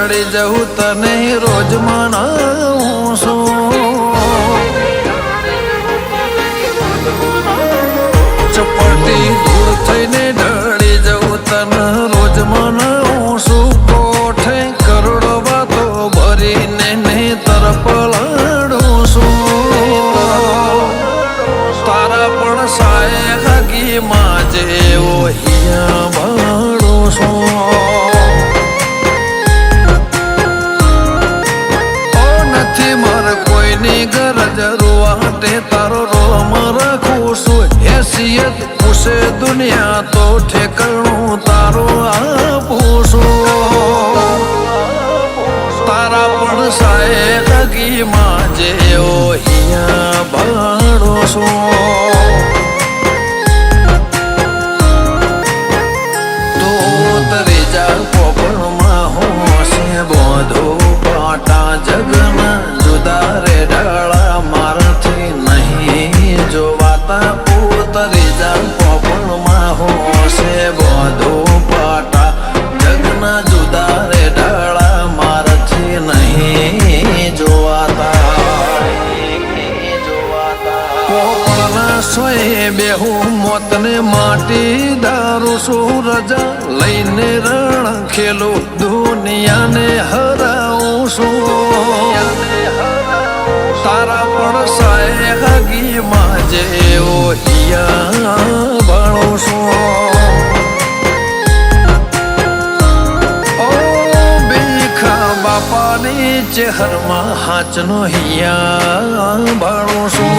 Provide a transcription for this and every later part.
રડી જવું તને રોજ મનાવું છું, ચપટી દૂર થઈને ઢળી જવું તને રોજ મનાવું છું. કોઠે કરોડો વાતો ભરીને ને તરફ લડું છું, તારા પણ સાય હગીમાં જેવો હિયા ભાડું છું. તારો રોમ રાખું છું, હેસિયત પૂછે દુનિયા તો ઠેકાણું તારો આપું છું. તારા પણ સાય લગીમાં જેવો હિયા ભાડો છું. તો ત્રીજા પોપણમાં હોશે બોધો પાટા જગના જુદા રે ડાળા મારાથી નહીં જોવાતા. ઉતરી જા પોપણમાં હોશે બોધો પાટા જગના જુદા રે ડાળા મારાથી નહીં જોવાતા. પોપણના સોએ બેહું મોતને માટી દારૂ છું, રજા લઈને રણ ખેલું દુનિયાને હરાવું છું. તારા પણ સાય હગીમાં જેવો હિયા ભાણું છું. ઓ ભીખા બાપાની ચહેરમાં હાચનો હિયા ભાણું છું.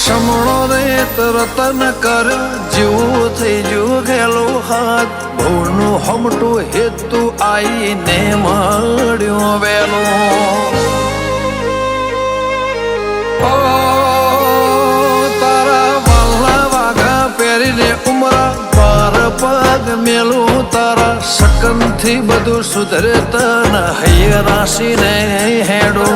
સમણો રેત રતન કર જીવું થઈ જુ ગયેલો હાથ, ભૂલનું હમટું હેતુ આઈને મળ્યો વેલો. તારા વાલા વાઘા પહેરીને ઉમરા પાર પગ મેલું, તારા શકનથી બધું સુધરે તન હૈય રાશીને હેડો.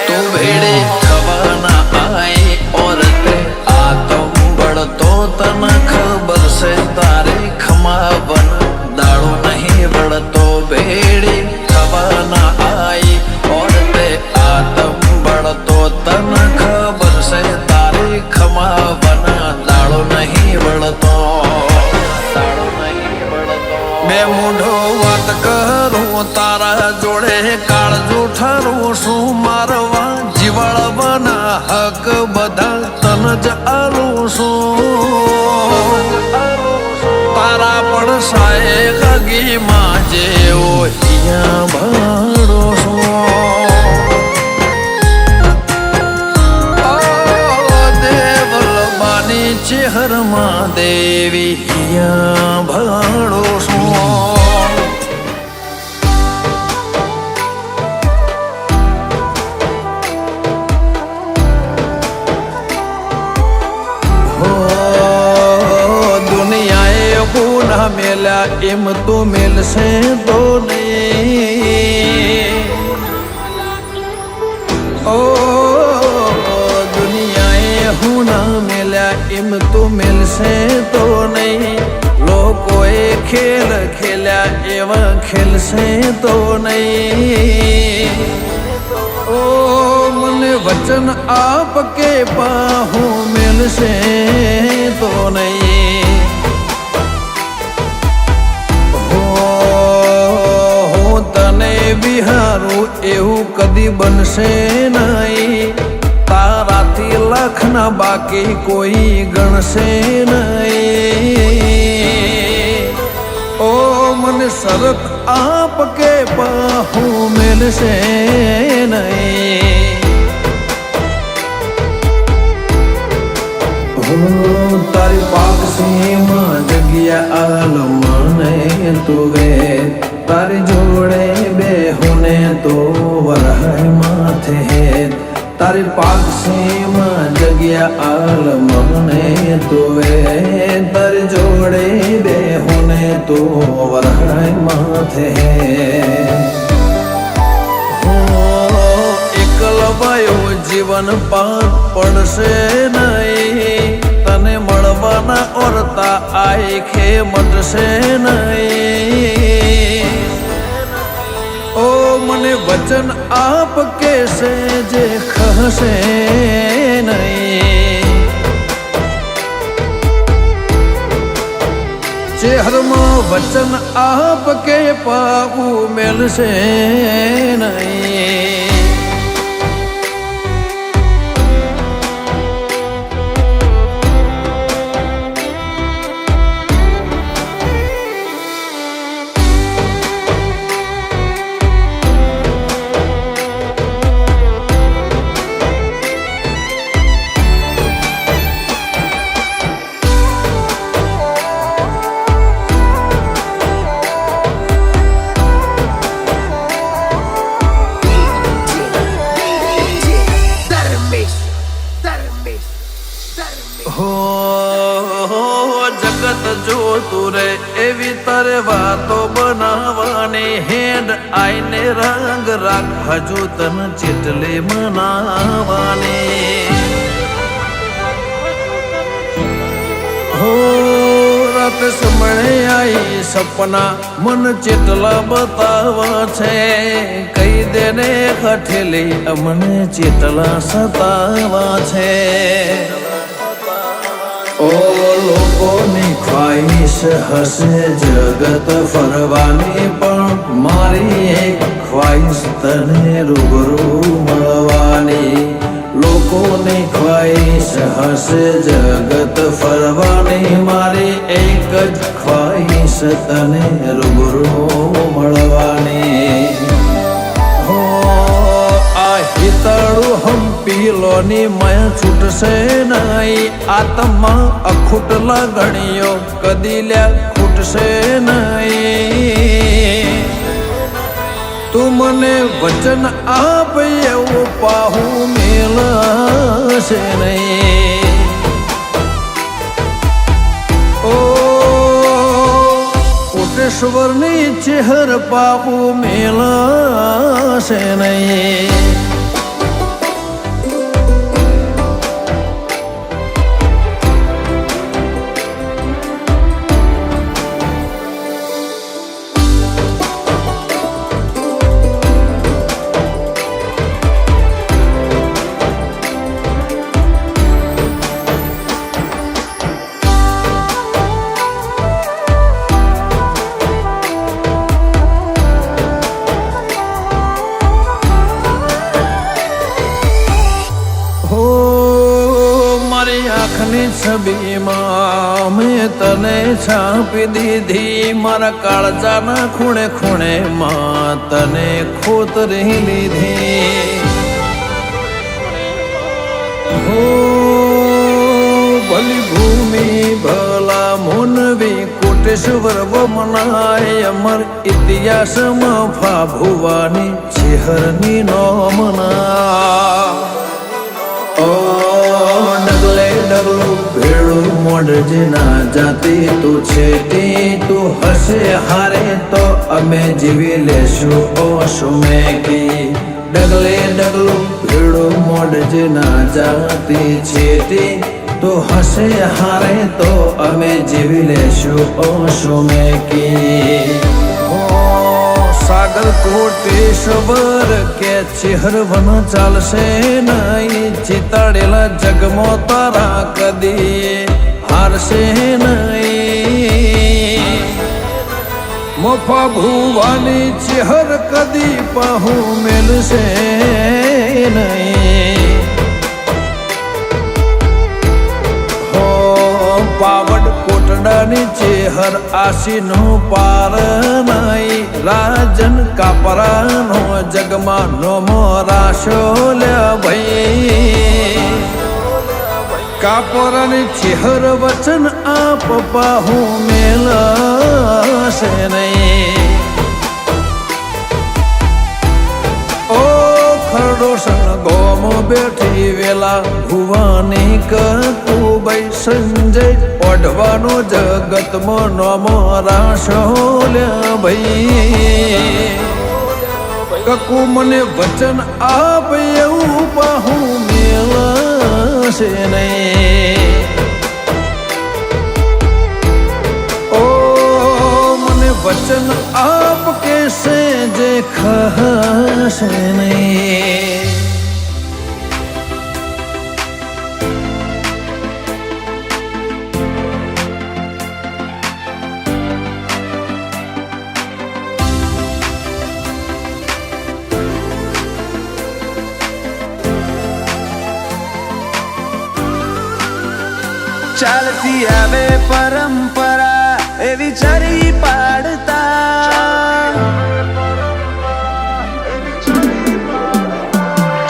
તું ભેડી થવાના આઈ ઓરતે આતમ બળતો તને ખબર છે, તારી ખમાવન દાડો નહીં બળતો. ભેડી થવાના આઈ ઓરતે આતમ બળતો તને ખબર છે, તારી ખમાવન દાડો નહીં બળતો. બે મૂઢો વાત કરું તારા જોડે કાળ જૂઠારું છું, મારવા જીવાળવાના હક બધા તન જ આલું છું. તારા પણ સાય લગીમાં જેવો હિયા ભાડો છું. દેવલબાની ચહેરમાં દેવી હિયા ભાડો છું. મેલા એમ તો મેલશે તો નહીં. ઓ દુનિયાએ હું ના મેલ્યા એમ તો મેલશે તો નહીં. લોકોએ ખેલ ખેલ્યા એવા ખેલશે તો નહીં. ઓ મને વચન આપ કે પાહું મેલશે તો નહીં. એવું કદી બનશે નહીં, તારાથી લાખના બાકી કોઈ ગણશે નહીં. ઓ મને સરક આપ કે પાહું મેલશે નહીં. તારી પાકસીમાં જગ્યા આલ મને તુવે, તારી જોડે બેહુને તો વરહાય માથે હેત. તારી પાકસીમાં જગ્યા આલ મને તુવે, તારી જોડે બેહુને તો વરહાય માથે હેત. એકલવાયો જીવન પાર પડશે નહીં, તને મળવાના ઓરતા આંખે મટશે નહીં. ઓ મને વચન આપ કેશે જે ખસે નહીં. ચહેરમાં વચન આપ કે પાવું મેલશે નહીં. જગત જોતું રે એવી તારે વાતો બનાવવાની, હેડ આઈને રંગ રાખ હજુ તન ચેટલી મનાવાની. હો રાત સમળે આઈ સપના મન ચેટલા બતાવા છે, કઈ દેને હઠેલી અમને ચેટલા સતાવા છે. ઓ લોકોની ખ્વાહિશ હશે જગત ફરવાની, પણ મારી એક ખ્વાહિશ તને રૂબરૂ મળવાની. લોકોની ખ્વાહિશ હશે જગત ફરવાની, મારી એક જ ખ્વાહિશ તને રૂબરૂ મળવાની. હિતળું હંપીલોની મય છૂટશે નહીં, આત્મા અખૂટ લાગણીઓ કદી લ્યા ખૂટશે નહીં. તું મને વચન આપ એવું પાહું મેલશે નહીં. ઓ કોટેશ્વરની ચહેર પાહું મેલશે નહીં. છબીમાં મેં તને છાપી દીધી, મારા કાળજાના ખૂણે ખૂણે માં તને ખોતરી લીધી. હો ભલી ભૂમિ ભલા મોનવી કોટેશ્વર વમનાય, અમર ઇતિહાસમાં ફાભુવાની ચેહરની નોમના. ડગલે ડગલું ભેળું મોઢજે ના જાતી તું છેટી, તું હશે હારે તો અમે જીવી લેશું ઓશું મેકી. ડગલે ડગલું ભેળું મોઢજે ના જાતી છેટી, તું હશે હારે તો અમે જીવી લેશું ઓશું મેકી. સાગર કોટેશ્વર કે ચેહરવન ચાલશે નહીં, ચિતાડેલા જગમો તારા કદી હારશે નહીં. મોફા ભુવાની ચેહર કદી પાહુ મેલશે નહીં. હો પાવડ કોટડાની ચેહર આશીનો પાર નહીં. રાજન કાપરાનો જગમાં નોમો રાશો લે ભાઈ. કાપરાની ચેહર વચન આપ પાહુ મેલશે નહીં. ઓ ખરડો ગોમો બેઠી વેલા ભુવાની કતુબાઈ સંજય ઓઢવાનો જગતમાં નોમો રાશો લે ભાઈ. કકુ મને વચન આપ એવું પાહુ મેલશે નહીં. ઓ મને વચન આપ કેસે જે ખસે નહીં. ચાલતી આવે પરંપરા એવી ચરી પાડતા.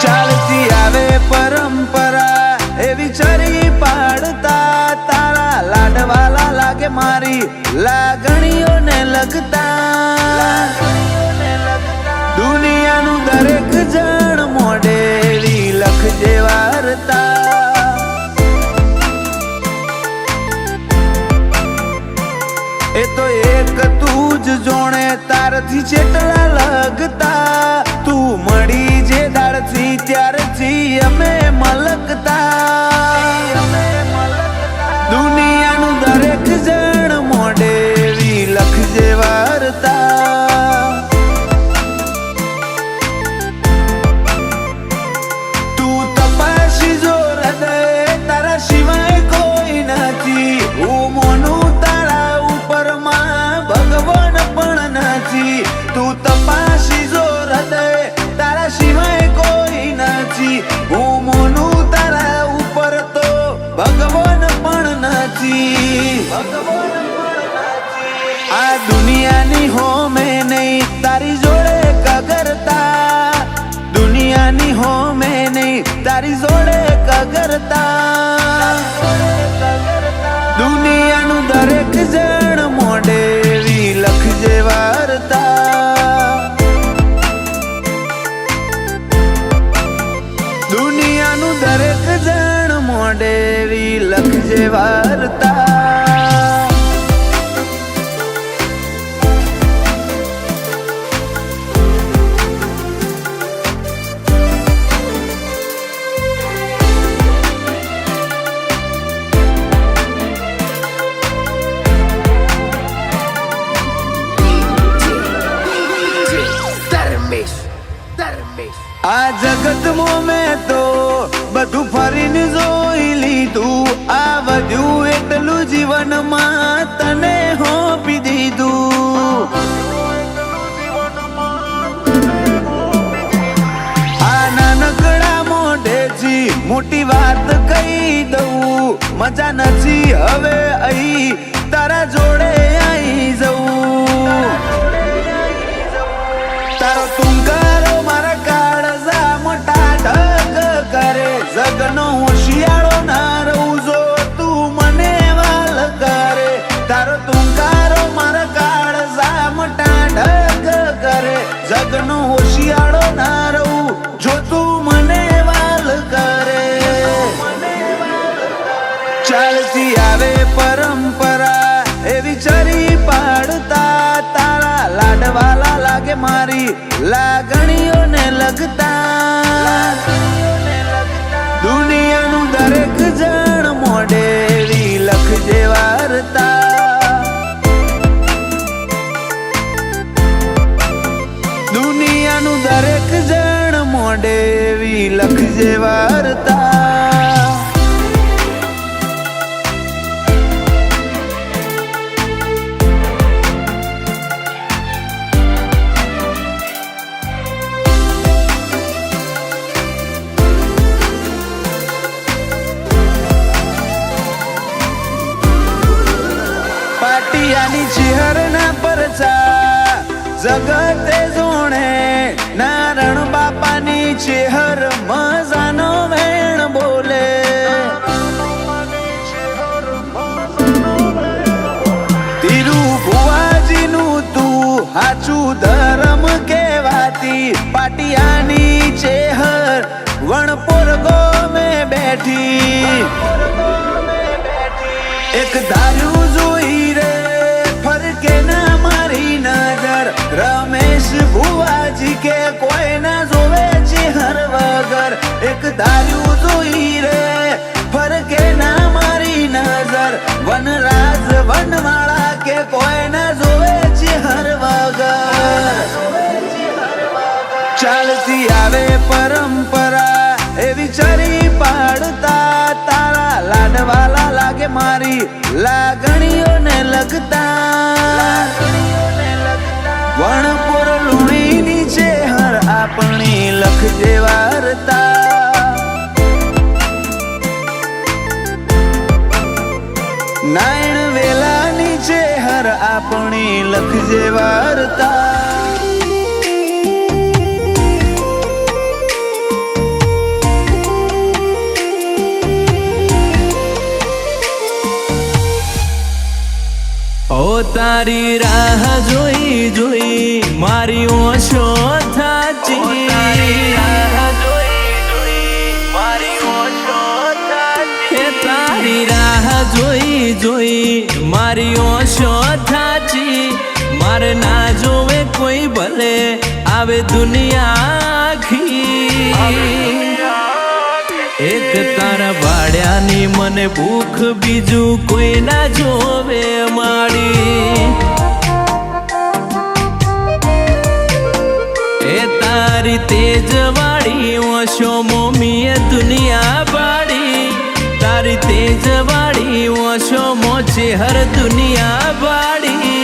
ચાલતી આવે પરંપરા એવી ચરી પાડતા. તારા લાડવાલા લાગે મારી લાગણીઓને લગતા. દુનિયાનું દરેક જણ મોઢેરી લખજે વાર્તા. એ તો એક તું જ જોણે તારથી ચેટલા લગતા. તું મળી જે દાળથી ત્યારથી અમે મલકતા. દુનિયાનું દરેક જણ મોઢેરી લખજે વાર્તા. તું તપાસી જો હૃદય તારા સિવાય કોઈ નથી. હું મોનું ભગવાન પણ નથી. તું તપાસી જો હૃદય તારા સિવાય કોઈ નથી. હું મોનું તારા ઉપર તો ભગવાન પણ નથી. આ દુનિયાની હોમે નહીં તારી જોડે કગરતા. દુનિયાની હોમે નહીં તારી જોડે કગરતા. દુનિયાનું દરેક જણ મોઢેરી લખજે વાર્તા. દુનિયાનું દરેક જણ મોઢેરી લખજે વાર્તા. આ જગતમાં મેં તો બધું ફરીને જોઈ લીધું. આ વધ્યું એટલું જીવનમાં તને હોપી દીધું. આ નાનકડા મોઢેથી મોટી વાત કહી દઉં. મજા નથી હવે અહીં તારા જોડે આવી જવું. તારો તુંકારો મારા કાળજા મોટા ઢગ કરે. જગનો હોશિયાળો ના રહું જો તું મને વાલ કરે. તારો તુંકારો મારા કાળજા મોટા ઢગ કરે. જગનો હોશિયાળો ના રહું જો તું મને વાલ કરે. ચાલતી આવે પરંપરા એવી ચરી પાડતા. તારા લાડવાલા લાગે મારી લાગણીઓને લગતા. દુનિયાનું દરેક જણ મોઢેરી લખજે વાર્તા. દુનિયાનું દરેક જણ મોઢેરી લખજે વાર્તા. જગતે જોણે નારણ બાપાની ચેહર મજાનો વેણ બોલે તીરું ભુવાજીનું તું હાચું ધર્મ કેવાતી પાટિયાની ચેહર વણપોર ગોમે બેઠી એક ધાર્યું જોઈ રે ફરકે ના મારી નજર રમેશ ભુવાજી કે કોઈ ના જોવે ચેહર વગર એક ધાર્યું જોઈ રે ફરકે ના મારી નજર વનરાજ વનમાળા કે કોઈ ના જોવે ચેહર વગર ચાલતી આવે પરંપરા એવી ચરી પાડતા તારા લાડવાલા લાગે મારી લાગણીઓને લગતા વણપુર લુણીની ચેહર આપણી લખજે વાર્તા નાયણ વેલાની ચેહર આપણી લખજે વાર્તા ઓ તારી રાહ જોઈ જોઈ મારી ઓછો થાચી તારી રાહ જોઈ જોઈ મારી ઓછો થાચી મારે ના જોવે કોઈ ભલે આવે દુનિયા આખી એક તારા ભાડ્યાની મને ભૂખ બીજું કોઈ ના જોવે માડી એ તારી તેજવાળી ઓશો મોમીએ દુનિયા પાડી તારી તેજવાળી ઓશો મોચે હર દુનિયા પાડી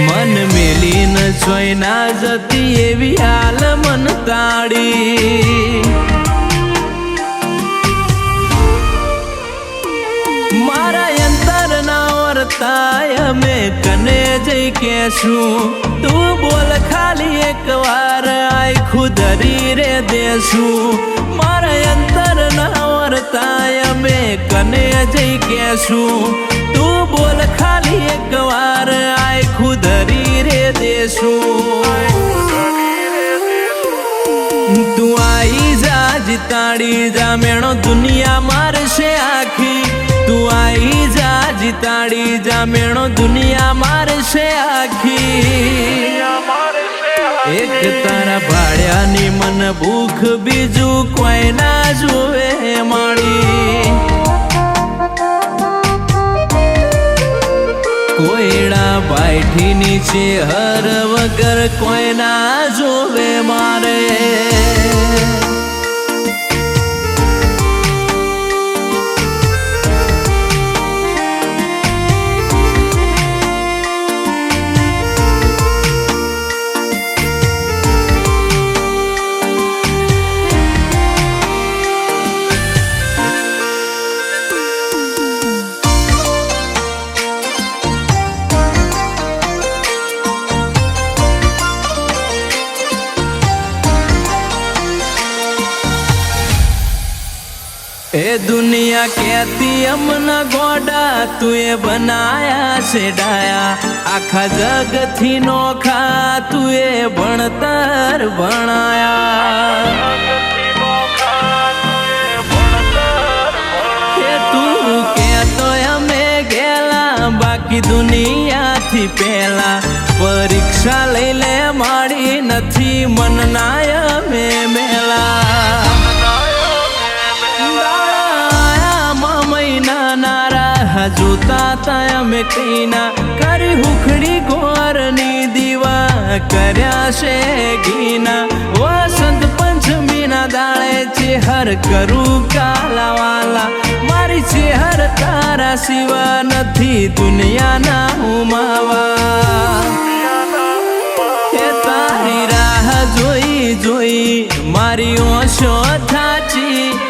મન મેલી ન જોઈ ના જતી એવી હાલ મન તાડી મારા અંતર ના વર્તાય મેં કને જઈ કેશું તું બોલ ખાલી એક વાર આખું ધરી રે દેશું મારા અંતર ના વર્તાય મેં કને જઈ કેશું તું બોલ ખાલી એક વાર આખું ધરી રે દેશું તું આઈ જા જીતાડી જા મેણો દુનિયા મારશે આખી તું આઈ જા જીતાડી જા મેણો દુનિયા મારશે આખી એક તારા ભાડ્યાની મન ભૂખ બીજું કોઈ ના જોવે માડી કોયડા બાઈઠી નીચે હર વગર કોઈ ના જોવે મારે ए दुनिया कहती अमना गोडा तुए बनाया से डाया आखा जग थी नोखा तुए भणतर भणाया तू कहतो हमें गेला बाकी दुनिया थी पहला परीक्षा लई ले माड़ी नथी मन नाय में मेला જોતા તા અમે કઈના કરી હુખડી ગોરની દીવા કર્યા છે ઘીના વસંત પંચમીના દાળે ચેહર કરું કાલાવાલા મારી ચેહર તારા સિવા નથી દુનિયાના ઉમાવા એ તારી રાહ જોઈ જોઈ મારી ઓછો થાચી